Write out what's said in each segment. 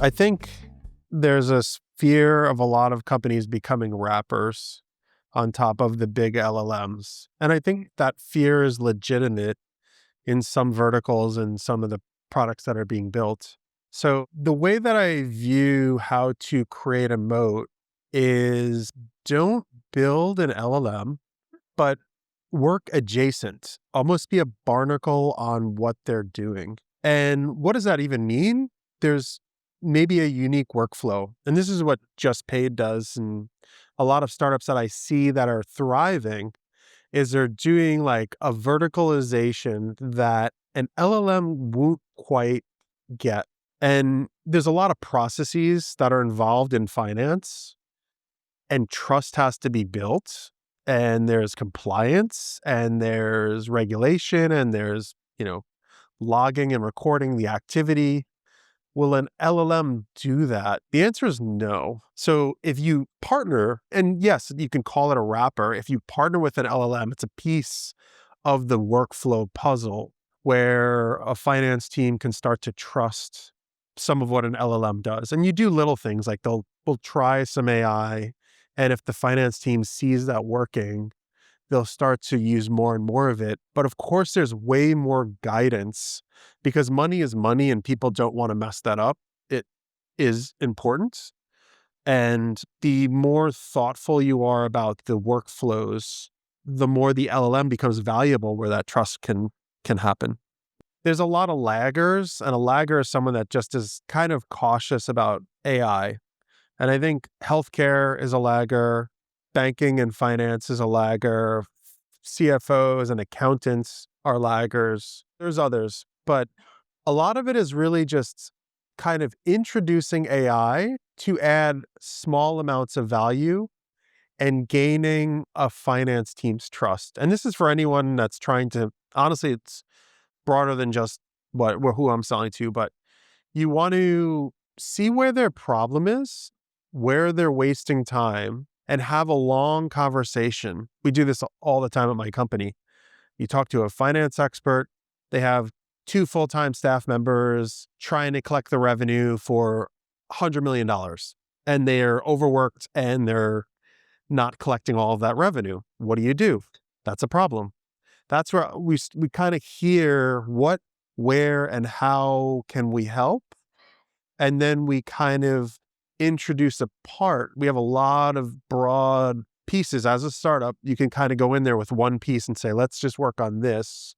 I think there's a fear of a lot of companies becoming wrappers on top of the big LLMs. And I think that fear is legitimate in some verticals and some of the products that are being built. So the way that I view how to create a moat is don't build an LLM, but work adjacent, almost be a barnacle on what they're doing. And what does that even mean? There's maybe a unique workflow. And this is what Just Paid does. And a lot of startups that I see that are thriving is they're doing like a verticalization that an LLM won't quite get. And there's a lot of processes that are involved in finance, and trust has to be built, and there's compliance, and there's regulation, and there's, logging and recording the activity. Will an LLM do that? The answer is no. So if you partner, and yes, you can call it a wrapper. If you partner with an LLM, it's a piece of the workflow puzzle where a finance team can start to trust some of what an LLM does. And you do little things like they'll try some AI. And if the finance team sees that working, they'll start to use more and more of it. But of course, there's way more guidance because money is money and people don't want to mess that up. It is important. And the more thoughtful you are about the workflows, the more the LLM becomes valuable where that trust can happen. There's a lot of laggards, and a laggard is someone that just is kind of cautious about AI. And I think healthcare is a laggard, banking and finance is a laggard, CFOs and accountants are laggards. There's others, but a lot of it is really just kind of introducing AI to add small amounts of value and gaining a finance team's trust. And this is for anyone that's trying to, honestly, it's broader than just who I'm selling to, but you want to see where their problem is, where they're wasting time, and have a long conversation. We do this all the time at my company. You talk to a finance expert, they have 2 full-time staff members trying to collect the revenue for $100 million, and they're overworked and they're not collecting all of that revenue. What do? That's a problem. That's where we kind of hear what, where, and how can we help? And then we kind of introduce a part. We have a lot of broad pieces. As a startup, you can kind of go in there with one piece and say, let's just work on this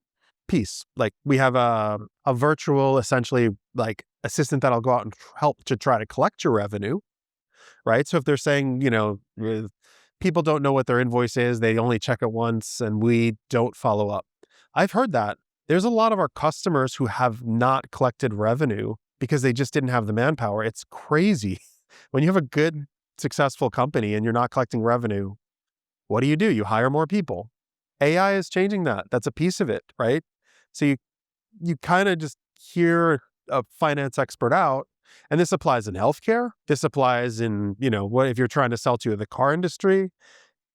piece. Like we have a virtual, essentially, like assistant that'll go out and help to try to collect your revenue, right? So if they're saying, people don't know what their invoice is, they only check it once, and we don't follow up. I've heard that. There's a lot of our customers who have not collected revenue because they just didn't have the manpower. It's crazy. When you have a good, successful company and you're not collecting revenue, what do? You hire more people. AI is changing that. That's a piece of it, right? So you kind of just hear a finance expert out, and this applies in healthcare. This applies in, what if you're trying to sell to the car industry?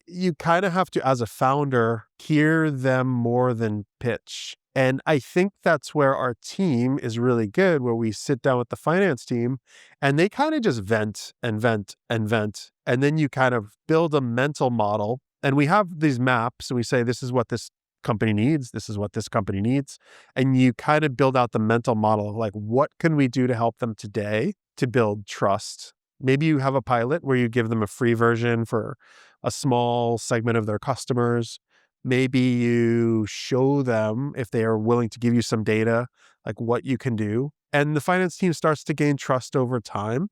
You kind of have to, as a founder, hear them more than pitch. And I think that's where our team is really good, where we sit down with the finance team and they kind of just vent and vent and vent. And then you kind of build a mental model. And we have these maps and we say, this is what this company needs. This is what this company needs. And you kind of build out the mental model of like, what can we do to help them today to build trust? Maybe you have a pilot where you give them a free version for a small segment of their customers. Maybe you show them, if they are willing to give you some data, like what you can do. And the finance team starts to gain trust over time.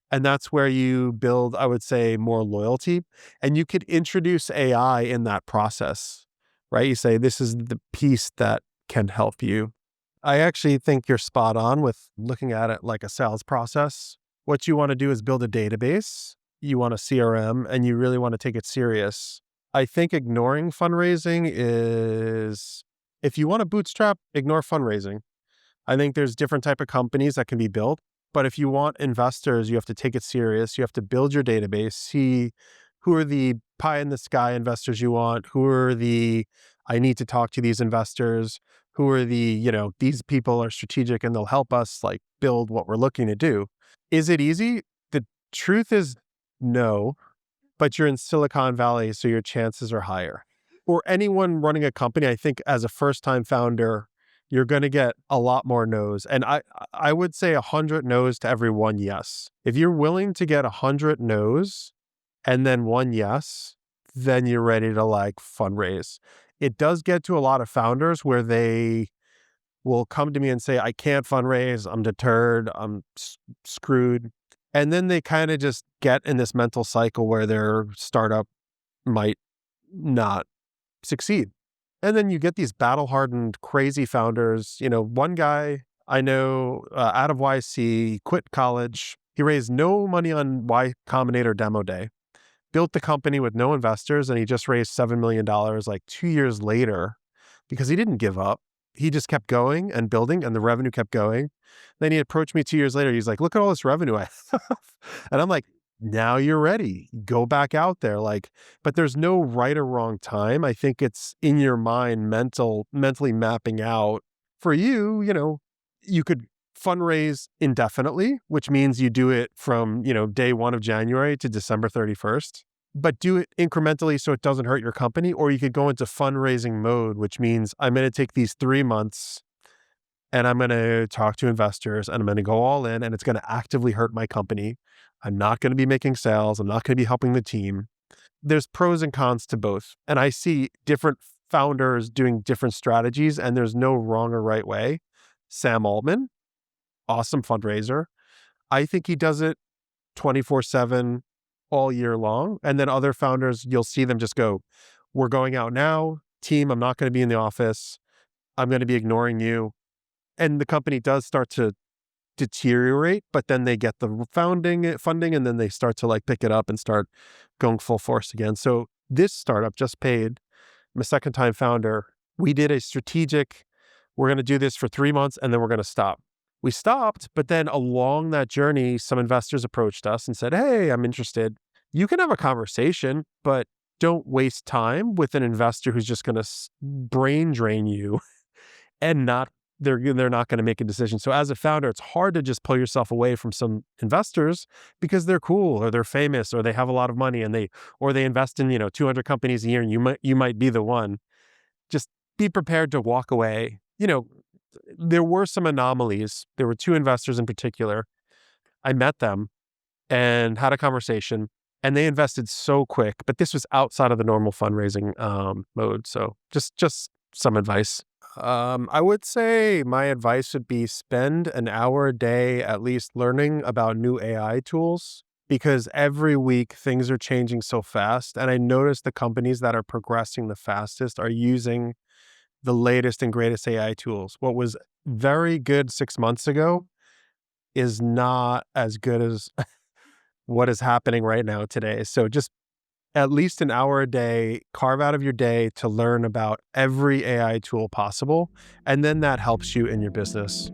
And that's where you build, I would say, more loyalty. And you could introduce AI in that process, right? You say, this is the piece that can help you. I actually think you're spot on with looking at it like a sales process. What you want to do is build a database. You want a CRM, and you really want to take it serious. I think ignoring fundraising is, if you want to bootstrap, ignore fundraising. I think there's different type of companies that can be built. But if you want investors, you have to take it serious. You have to build your database, see who are the pie in the sky investors you want, who are the, I need to talk to these investors, who are the, these people are strategic and they'll help us like build what we're looking to do. Is it easy? The truth is no, but you're in Silicon Valley, so your chances are higher. Or anyone running a company, I think as a first-time founder, you're going to get a lot more no's. And I would say 100 no's to every one yes. If you're willing to get 100 no's and then one yes, then you're ready to like fundraise. It does get to a lot of founders where they will come to me and say, I can't fundraise, I'm deterred, I'm screwed. And then they kind of just get in this mental cycle where their startup might not succeed. And then you get these battle hardened, crazy founders. One guy I know out of YC, quit college. He raised no money on Y Combinator demo day, built the company with no investors, and he just raised $7 million like 2 years later because he didn't give up. He just kept going and building, and the revenue kept going. Then he approached me 2 years later. He's like, look at all this revenue I have. And I'm like, now you're ready. Go back out there. But there's no right or wrong time. I think it's in your mind, mentally mapping out for you. You could fundraise indefinitely, which means you do it from, day 1 of January to December 31st. But do it incrementally so it doesn't hurt your company. Or you could go into fundraising mode, which means I'm going to take these 3 months and I'm going to talk to investors and I'm going to go all in, and it's going to actively hurt my company. I'm not going to be making sales. I'm not going to be helping the team. There's pros and cons to both. And I see different founders doing different strategies, and there's no wrong or right way. Sam Altman, awesome fundraiser. I think he does it 24/7 all year long. And then other founders, you'll see them just go, we're going out now. Team, I'm not going to be in the office. I'm going to be ignoring you. And the company does start to deteriorate, but then they get the funding, and then they start to like pick it up and start going full force again. So this startup just paid, I'm a second time founder. We did a strategic, we're going to do this for 3 months and then we're going to stop. We stopped, but then along that journey, some investors approached us and said, hey, I'm interested. You can have a conversation, but don't waste time with an investor who's just going to brain drain you and they're not going to make a decision. So as a founder, it's hard to just pull yourself away from some investors because they're cool or they're famous or they have a lot of money and they invest in, 200 companies a year, and you might be the one. Just be prepared to walk away. There were some anomalies. There were 2 investors in particular. I met them and had a conversation, and they invested so quick, but this was outside of the normal fundraising mode. So just some advice. I would say my advice would be spend an hour a day at least learning about new AI tools, because every week things are changing so fast. And I noticed the companies that are progressing the fastest are using the latest and greatest AI tools. What was very good 6 months ago is not as good as what is happening right now today. So just at least an hour a day, carve out of your day to learn about every AI tool possible. And then that helps you in your business.